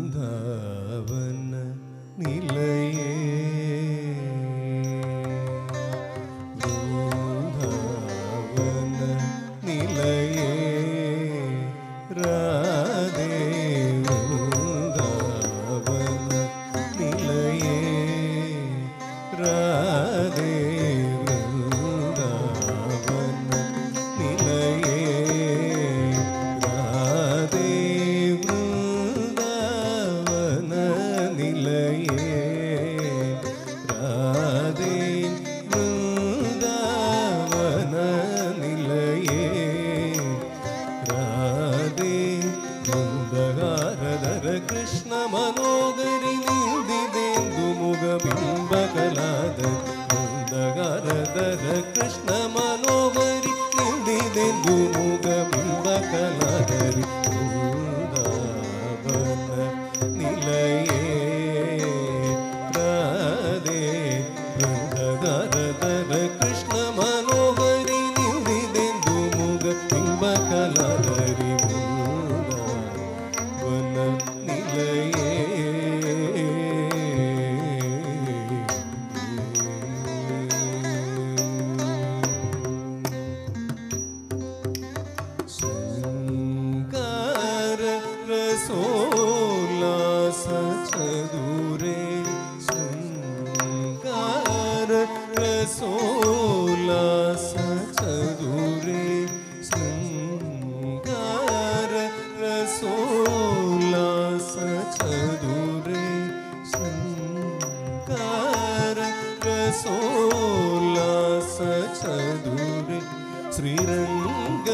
വൃന്ദാവന നിലയേ വൃന്ദാവന നിലയേ രാധേ വൃന്ദാവന നിലയേ രാധേ വൃന്ദാവന നിലയേ രാധേ വൃന്ദാവന നിലയേ രാധേ വൃന്ദാവന നിലയേ രാധേ വൃന്ദഹാരധര കൃഷ്ണ മനോഹരി നിന്ദിതേന്ദു മുഖബിംബകലാധ വൃന്ദഹാരധര കൃഷ്ണ മനോഹരി നിന്ദിതേന്ദു മുഖബിംബകലാധരി വൃന്ദാവന നിലയേ രാധേ വൃന്ദഹാരധര കൃഷ്ണ മനോഹരി നിന്ദിതേന്ദു മുഖബിംബകലാധരി വൃന്ദാവന നിലയേ ശൃംഗാര രസോല്ലാസ ചതുരേ ശൃംഗാര രസോല്ലാസ ചതുരേ ശൃംഗാര രസോല്ലാസ ചതുരേ ശൃംഗാര രസോല്ലാസ ചതുരേ ശ്രീരംഗകൃഷ്ണ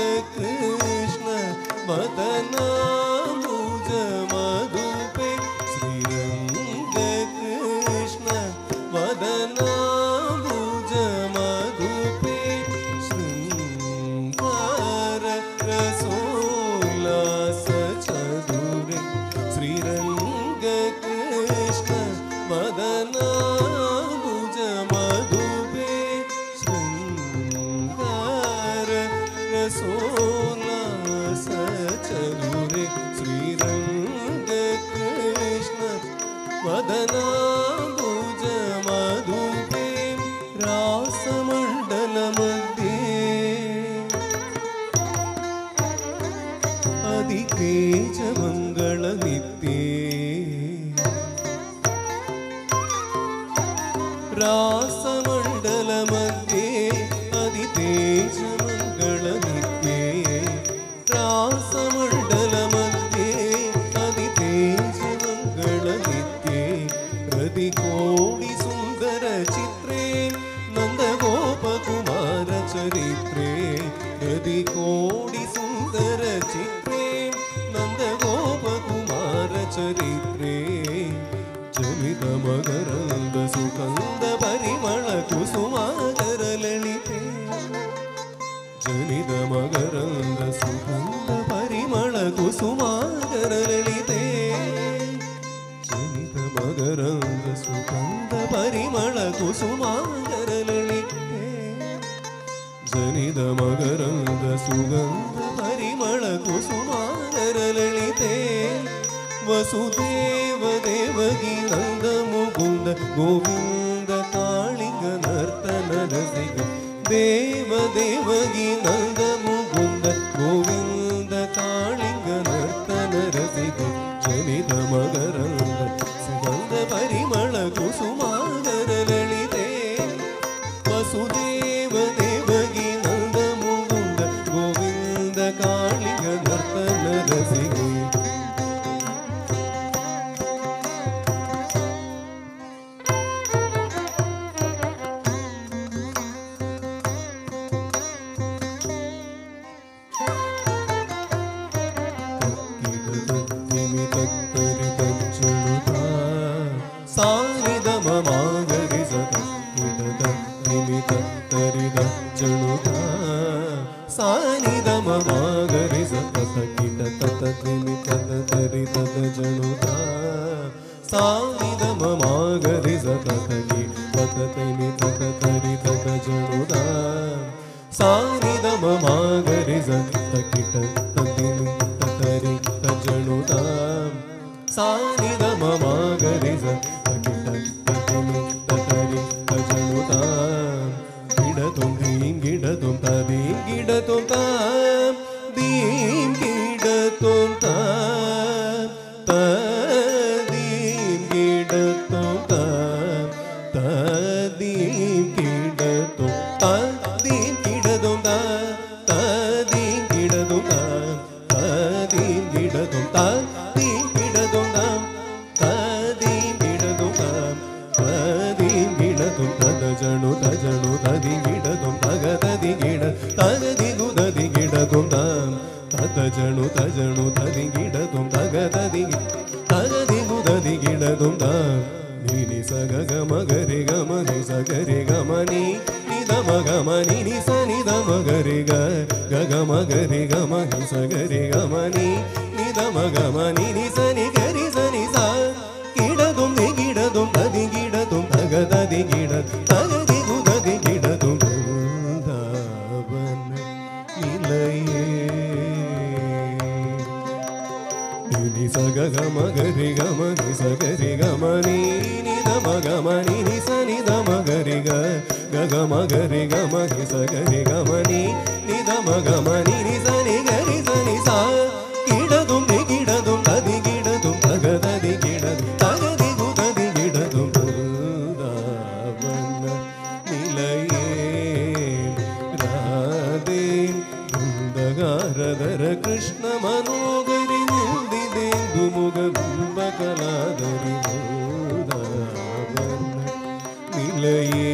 വദനാംബുജ മധുപേ ശ്രീരംഗകൃഷ്ണ വദനാംബുജ മധുപേ ശൃംഗാര രസോല്ലാസ ചതുരേ ശ്രീരംഗകൃഷ്ണ വദനാംബുജ മധുപേ ശൃംഗാര രസോല്ലാസ ചതുരേ ശ്രീരംഗകൃഷ്ണ വദനാംബുജ മധുപേ രാസമണ്ഡലമധ്യേ അതിതേജമംഗളനിത്യേ രാസമണ്ഡലമധ്യേ അതിതേജമംഗളനിത്യേ രാസമണ്ഡലമധ്യേ അതിതേജമംഗളനിത്യേ രതികോടി സുന്ദര ചിത്രേ നന്ദഗോപകുമാര ചരിത്രേ രതികോടി സുന്ദര ചിത്രേ നന്ദഗോപകുമാര ചരിത്രേ ചലിത മകരന്ദ സുഗന്ധ പരിമള കുസുമാകര ലളിതേ ജനിത മകരന്ദ സുഗന്ധ പരിമള കുസുമാകര ലളിതേ ജനിത മകരന്ദ സുഗന്ധ പരിമള കുസുമാകര ലളിതേ ജനിത മകരന്ദ സുഗന്ധ പരിമള കുസുമാകര ലളിതേ വസുദേവ ദേവകി നന്ദ മുകുന്ദ ഗോവിന്ദ കാളിക നർത്തന രസിക ദേവ ദേവകി നന്ദ മുകുന്ദ ഗോവിന്ദ കാളിക നർത്തന രസിക ജനിത മകരന്ദ സുഗന്ധ പരിമള കുസുമാകര ലളിതേ വസുദേവ ദേവകി നന്ദ മുകുന്ദ ഗോവിന്ദ കാളിക നർത്തന രസിക സാനിധ മമാഗരി സ കിടതും ദീം കിടതും തദീം കിടതും താം ദീം കിടതും താം തദീം കിടതും താം തദീം കിടതും തദീം കിടതും താം തദീം കിടതും താം തദീം കിടതും തദീം കിടതും താം തദീം കിടതും താം തദീം കിടതും തദജണു തജണു തദീം കിടതും തഗതദി കിട തഗതി ഗുദതി കിടതും താം തദജണു തജണു തദീം കിടതും തഗതദി തഗതി ഗുദതി കിടതും താം നിനി സഗ മഗരി ഗമനി സഗരി ഗമനി നിദമ ഗമനി നി സനി ദമ ഗരി ഗ മഗരി ഗമനി സഗരി ഗമനി നിദമ ഗമനി നി സനി ഗരി സനി സ കിടതും നി കിടതും തദി കിടതും തഗതദി കിട തഗതി ഗുദതി കിടതും വൃന്ദാവന നിലയേ നിനി സഗ മഗരി ഗമനി സഗരി ഗമനി നിദമ ഗമനി നി സനി ദമ ഗരി ഗ മഗരി ഗമനി സഗരി ഗമനി നിദമ ഗമനി നി സനി ഗരി സനി സ കിടതും നി കിടതും തദി കിടതും തഗതദി കിടതും തഗതി ഗുദതി കിടതും വൃന്ദാവന നിലയേ രാധേ വൃന്ദകാരധര കൃഷ്ണ മനോഹരി മുഖ ബിംബകലാധരി വൃന്ദാവന നിലയേ